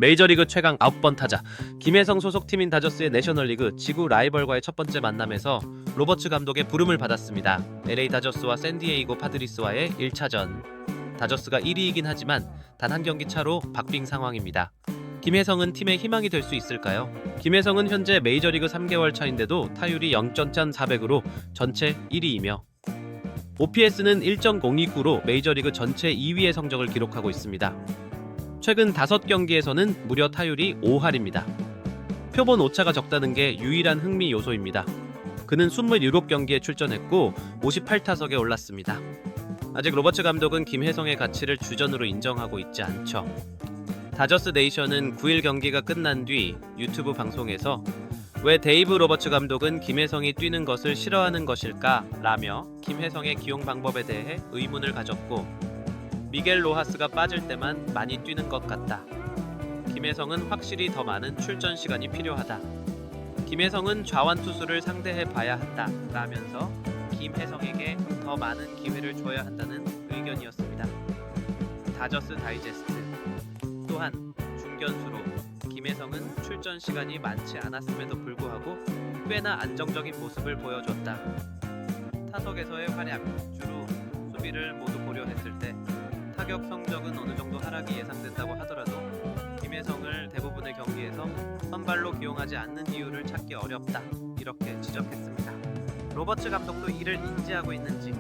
메이저리그 최강 9번 타자 김혜성 소속 팀인 다저스의 내셔널리그 지구 라이벌과의 첫 번째 만남에서 로버츠 감독의 부름을 받았습니다. LA 다저스와 샌디에이고 파드리스와의 1차전. 다저스가 1위이긴 하지만 단 한 경기 차로 박빙 상황입니다. 김혜성은 팀의 희망이 될 수 있을까요? 김혜성은 현재 메이저리그 3개월 차인데도 타율이 0.400으로 전체 1위이며 OPS는 1.029로 메이저리그 전체 2위의 성적을 기록하고 있습니다. 최근 5경기에서는 무려 타율이 5할입니다. 표본 오차가 적다는 게 유일한 흥미 요소입니다. 그는 27경기에 출전했고 58타석에 올랐습니다. 아직 로버츠 감독은 김혜성의 가치를 주전으로 인정하고 있지 않죠. 다저스 네이션은 9일 경기가 끝난 뒤 유튜브 방송에서 왜 데이브 로버츠 감독은 김혜성이 뛰는 것을 싫어하는 것일까? 라며 김혜성의 기용 방법에 대해 의문을 가졌고 미겔 로하스가 빠질 때만 많이 뛰는 것 같다. 김혜성은 확실히 더 많은 출전 시간이 필요하다. 김혜성은 좌완 투수를 상대해 봐야 한다. 라면서 김혜성에게 더 많은 기회를 줘야 한다는 의견이었습니다. 다저스 다이제스트. 또한 중견수로 김혜성은 출전 시간이 많지 않았음에도 불구하고 꽤나 안정적인 모습을 보여줬다. 타석에서의 활약, 주로 수비를 모두 고려했을 때 타격 성적은 어느 정도 하락이 예상된다고 하더라도 김혜성을 대부분의 경기에서 선발로 기용하지 않는 이유를 찾기 어렵다. 이렇게 지적했습니다. 로버츠 감독도 이를 인지하고 있는지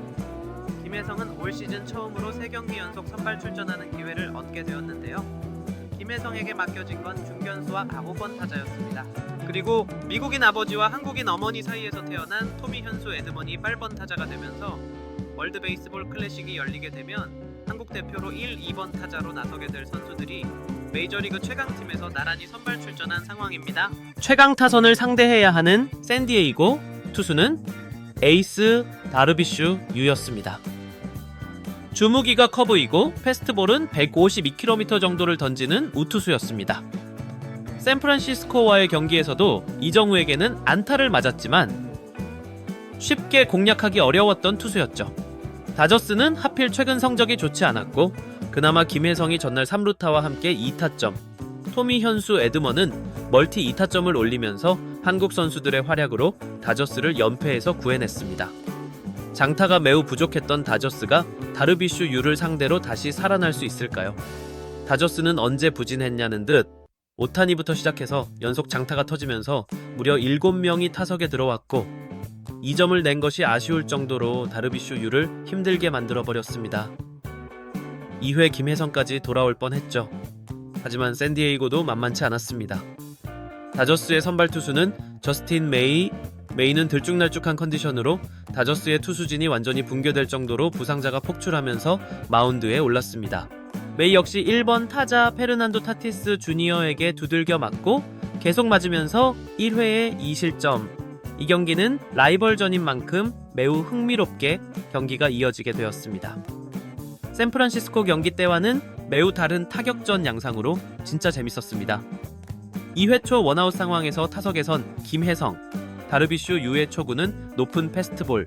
김혜성은 올 시즌 처음으로 3경기 연속 선발 출전하는 기회를 얻게 되었는데요. 김혜성에게 맡겨진 건 중견수와 9번 타자였습니다. 그리고 미국인 아버지와 한국인 어머니 사이에서 태어난 토미 현수 에드먼이 8번 타자가 되면서 월드 베이스볼 클래식이 열리게 되면 한국 대표로 1, 2번 타자로 나서게 될 선수들이 메이저리그 최강팀에서 나란히 선발 출전한 상황입니다. 최강 타선을 상대해야 하는 샌디에이고 투수는 에이스 다르비슈 유였습니다. 주무기가 커브이고 패스트볼은 152km 정도를 던지는 우투수였습니다. 샌프란시스코와의 경기에서도 이정우에게는 안타를 맞았지만 쉽게 공략하기 어려웠던 투수였죠. 다저스는 하필 최근 성적이 좋지 않았고 그나마 김혜성이 전날 3루타와 함께 2타점, 토미 현수 에드먼은 멀티 2타점을 올리면서 한국 선수들의 활약으로 다저스를 연패에서 구해냈습니다. 장타가 매우 부족했던 다저스가 다르비슈 유를 상대로 다시 살아날 수 있을까요? 다저스는 언제 부진했냐는 듯 오타니부터 시작해서 연속 장타가 터지면서 무려 7명이 타석에 들어왔고 2점을 낸 것이 아쉬울 정도로 다르비슈 유를 힘들게 만들어버렸습니다. 2회 김혜성까지 돌아올 뻔했죠. 하지만 샌디에이고도 만만치 않았습니다. 다저스의 선발 투수는 저스틴 메이는 들쭉날쭉한 컨디션으로 다저스의 투수진이 완전히 붕괴될 정도로 부상자가 폭출하면서 마운드에 올랐습니다. 메이 역시 1번 타자 페르난도 타티스 주니어에게 두들겨 맞고 계속 맞으면서 1회에 2실점. 이 경기는 라이벌전인 만큼 매우 흥미롭게 경기가 이어지게 되었습니다. 샌프란시스코 경기 때와는 매우 다른 타격전 양상으로 진짜 재밌었습니다. 2회 초 원아웃 상황에서 타석에 선 김혜성, 다르비슈 유의 초구는 높은 패스트볼.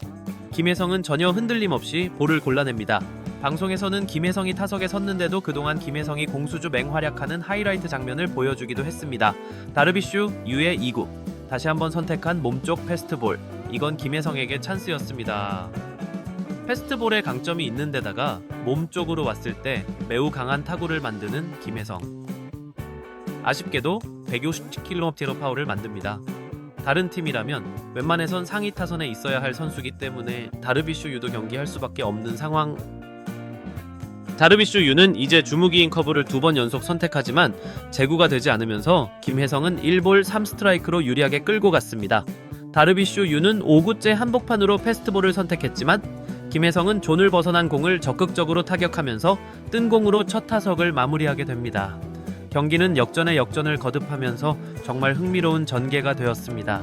김혜성은 전혀 흔들림 없이 볼을 골라냅니다. 방송에서는 김혜성이 타석에 섰는데도 그동안 김혜성이 공수주 맹활약하는 하이라이트 장면을 보여주기도 했습니다. 다르비슈 유의 2구. 다시 한번 선택한 몸쪽 패스트볼. 이건 김혜성에게 찬스였습니다. 패스트볼에 강점이 있는 데다가 몸쪽으로 왔을 때 매우 강한 타구를 만드는 김혜성. 아쉽게도 157km로 파울을 만듭니다. 다른 팀이라면 웬만해선 상위 타선에 있어야 할 선수기 때문에 다르비슈 유도 경기할 수밖에 없는 상황. 다르비슈 유는 이제 주무기인 커브를 2번 연속 선택하지만 제구가 되지 않으면서 김혜성은 1볼 3스트라이크로 유리하게 끌고 갔습니다. 다르비슈 유는 5구째 한복판으로 패스트볼을 선택했지만 김혜성은 존을 벗어난 공을 적극적으로 타격하면서 뜬 공으로 첫 타석을 마무리하게 됩니다. 경기는 역전에 역전을 거듭하면서 정말 흥미로운 전개가 되었습니다.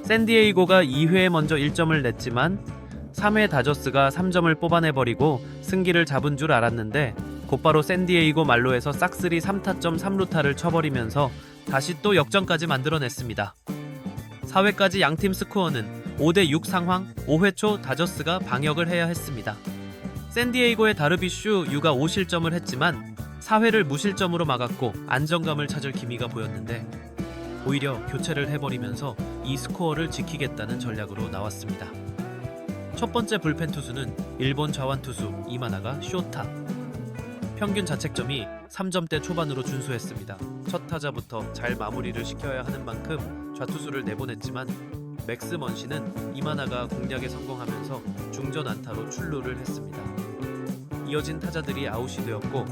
샌디에이고가 2회에 먼저 1점을 냈지만 3회 다저스가 3점을 뽑아내버리고 승기를 잡은 줄 알았는데 곧바로 샌디에이고 말로에서 싹쓸이 3타점 3루타를 쳐버리면서 다시 또 역전까지 만들어냈습니다. 4회까지 양팀 스코어는 5대6 상황. 5회 초 다저스가 방역을 해야 했습니다. 샌디에이고의 다르비슈 유가 5실점을 했지만 4회를 무실점으로 막았고 안정감을 찾을 기미가 보였는데 오히려 교체를 해버리면서 이 스코어를 지키겠다는 전략으로 나왔습니다. 첫 번째 불펜 투수는 일본 좌완 투수 이마나가 쇼타. 평균 자책점이 3점대 초반으로 준수했습니다. 첫 타자부터 잘 마무리를 시켜야 하는 만큼 좌투수를 내보냈지만 맥스 먼시는 이마나가 공략에 성공하면서 중전 안타로 출루를 했습니다. 이어진 타자들이 아웃이 되었고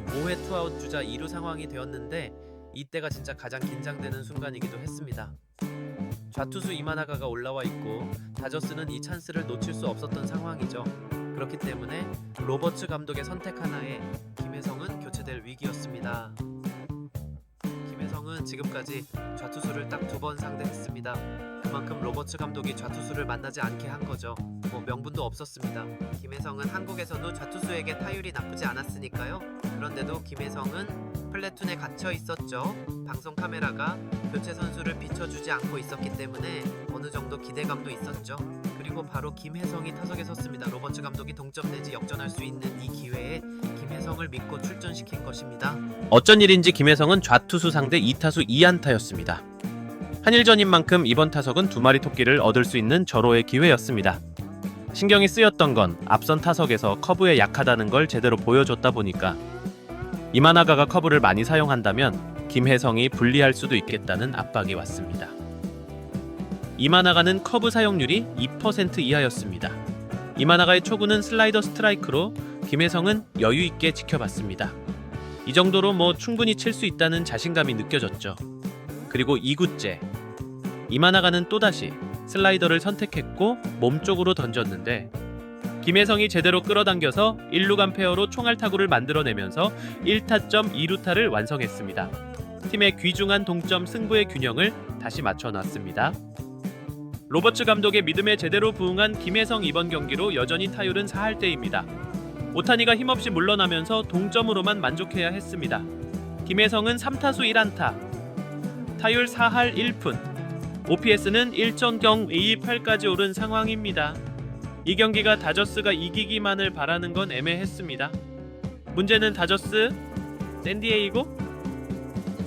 5회 투아웃 주자 2루 상황이 되었는데 이때가 진짜 가장 긴장되는 순간이기도 했습니다. 좌투수 이마나가가 올라와 있고 다저스는 이 찬스를 놓칠 수 없었던 상황이죠. 그렇기 때문에 로버츠 감독의 선택 하나에 김혜성은 교체될 위기였습니다. 김혜성은 지금까지 좌투수를 딱 2번 상대했습니다. 그만큼 로버츠 감독이 좌투수를 만나지 않게 한 거죠. 명분도 없었습니다. 김혜성은 한국에서도 좌투수에게 타율이 나쁘지 않았으니까요. 그런데도 김혜성은 플래툰에 갇혀 있었죠. 방송 카메라가 교체 선수를 비춰주지 않고 있었기 때문에 어느 정도 기대감도 있었죠. 그리고 바로 김혜성이 타석에 섰습니다. 로버츠 감독이 동점 내지 역전할 수 있는 이 기회에 김혜성을 믿고 출전시킨 것입니다. 어쩐 일인지 김혜성은 좌투수 상대 2타수 2안타였습니다. 한일전인 만큼 이번 타석은 2마리 토끼를 얻을 수 있는 절호의 기회였습니다. 신경이 쓰였던 건 앞선 타석에서 커브에 약하다는 걸 제대로 보여줬다 보니까 이마나가가 커브를 많이 사용한다면 김혜성이 불리할 수도 있겠다는 압박이 왔습니다. 이마나가는 커브 사용률이 2% 이하였습니다. 이마나가의 초구는 슬라이더 스트라이크로 김혜성은 여유 있게 지켜봤습니다. 이 정도로 충분히 칠 수 있다는 자신감이 느껴졌죠. 그리고 2구째 이마나가는 또다시 슬라이더를 선택했고 몸쪽으로 던졌는데 김혜성이 제대로 끌어당겨서 1루간 페어로 총알타구를 만들어내면서 1타점 2루타를 완성했습니다. 팀의 귀중한 동점 승부의 균형을 다시 맞춰놨습니다. 로버츠 감독의 믿음에 제대로 부응한 김혜성 이번 경기로 여전히 타율은 4할대입니다. 오타니가 힘없이 물러나면서 동점으로만 만족해야 했습니다. 김혜성은 3타수 1안타, 타율 4할 1푼, OPS는 1.028까지 오른 상황입니다. 이 경기가 다저스가 이기기만을 바라는 건 애매했습니다. 문제는 다저스, 샌디에이고,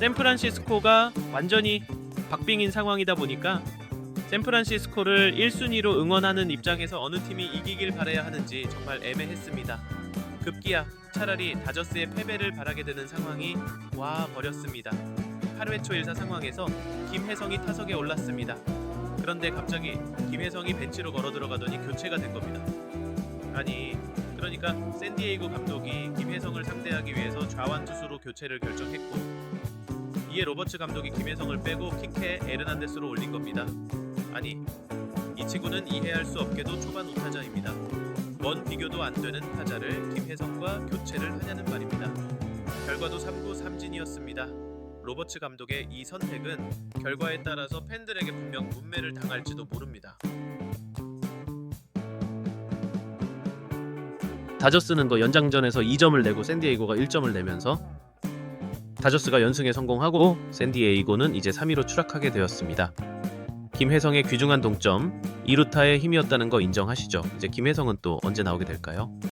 샌프란시스코가 완전히 박빙인 상황이다 보니까 샌프란시스코를 1순위로 응원하는 입장에서 어느 팀이 이기길 바라야 하는지 정말 애매했습니다. 급기야 차라리 다저스의 패배를 바라게 되는 상황이 와 버렸습니다. 8회 초 1사 상황에서 김혜성이 타석에 올랐습니다. 그런데 갑자기 김혜성이 벤치로 걸어 들어가더니 교체가 된 겁니다. 그러니까 샌디에이고 감독이 김혜성을 상대하기 위해서 좌완 투수로 교체를 결정했고 이에 로버츠 감독이 김혜성을 빼고 킥해 에르난데스로 올린 겁니다. 이 친구는 이해할 수 없게도 초반 우타자입니다. 먼 비교도 안 되는 타자를 김혜성과 교체를 하냐는 말입니다. 결과도 3구 3진이었습니다. 로버츠 감독의 이 선택은 결과에 따라서 팬들에게 분명 문매를 당할지도 모릅니다. 다저스는 연장전에서 2점을 내고 샌디에이고가 1점을 내면서 다저스가 연승에 성공하고 샌디에이고는 이제 3위로 추락하게 되었습니다. 김혜성의 귀중한 동점 2루타의 힘이었다는 거 인정하시죠? 이제 김혜성은 또 언제 나오게 될까요?